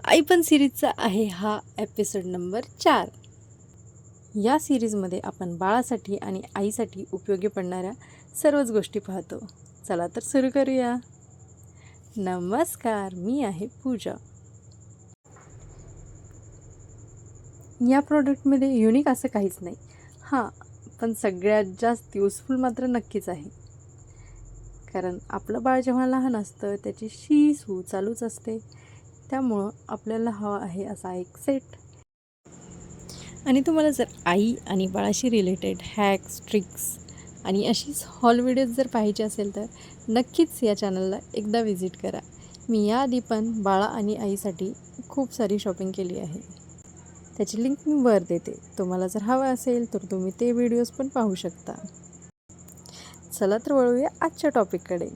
आईपण सिरीजचा आहे हा episode number 4. या सिरीजमध्ये आपण बाळासाठी आणि आईसाठी उपयोगी पडणाऱ्या सर्वच गोष्टी पाहतो. चला तर सुरू करूया. नमस्कार, मी आहे पूजा. या प्रोडक्टमध्ये युनिक असं काहीच नाही. हां, पण सगळ्यात जास्त युजफुल मात्र नक्कीच आहे. कारण आपलं बाळ जेव्हा लहान असतं त्याची शी सू चालूच असते. त्यामुळं आपल्याला हवा आहे असा एक सेट. आणि तुम्हाला जर आई आणि बाळाशी रिलेटेड हॅक्स, ट्रिक्स आणि अशीच हॉल व्हिडिओज जर पाहिजे असेल तर नक्कीच या चॅनलला एकदा व्हिजिट करा. मी याआधी पण बाळा आणि आईसाठी खूप सारी शॉपिंग केली आहे. त्याची लिंक मी वर देते. तुम्हाला जर हवं असेल तर तुम्ही ते व्हिडिओज पण पाहू शकता. चला तर वळूया आजच्या टॉपिककडे.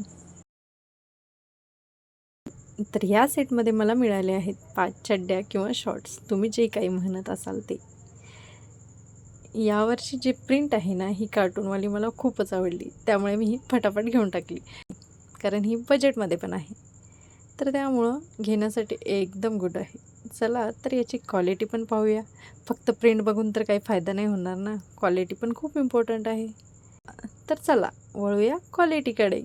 तर ह्या सेटमध्ये मला मिळाले आहेत 5 चड्ड्या किंवा शॉर्ट्स, तुम्ही जे काही म्हणत असाल ते. यावर्षी जी प्रिंट आहे ना, ही कार्टूनवाली मला खूपच आवडली. त्यामुळे मी ही फटाफट घेऊन टाकली. कारण ही बजेटमध्ये पण आहे. तर त्यामुळं घेण्यासाठी एकदम गुड आहे. चला तर याची क्वालिटी पण पाहूया. फक्त प्रिंट बघून तर काही फायदा नाही होणार ना, क्वालिटी पण खूप इम्पॉर्टंट आहे. तर चला वळूया क्वालिटीकडे.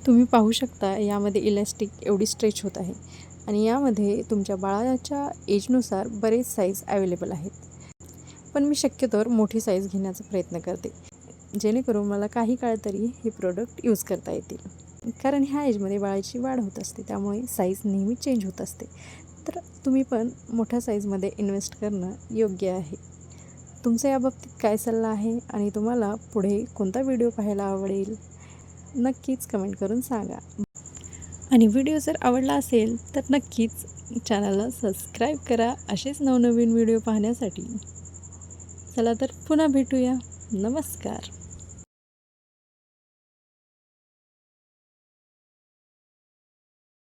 तुम्ही पाहू शकता यामध्ये इलॅस्टिक एवढी स्ट्रेच होत आहे आणि यामध्ये तुमच्या बाळाच्या एजनुसार बरेच साईज अवेलेबल आहेत. पण मी शक्यतोवर मोठी साईज घेण्याचा प्रयत्न करते, जेणेकरून मला काही काळ तरी हे प्रोडक्ट यूज करता येतील. कारण ह्या एजमध्ये बाळाची वाढ होत असते, त्यामुळे साईज नेहमी चेंज होत असते. तर तुम्ही पण मोठ्या साईजमध्ये इन्व्हेस्ट करणं योग्य आहे. तुमचा याबाबतीत काय सल्ला आहे आणि तुम्हाला पुढे कोणता व्हिडिओ पाहायला आवडेल नक्कीच कमेंट करून सांगा. आणि व्हिडिओ जर आवडला असेल तर नक्कीच चॅनलला सबस्क्राईब करा असेच नवनवीन व्हिडिओ पाहण्यासाठी. चला तर पुन्हा भेटूया. नमस्कार.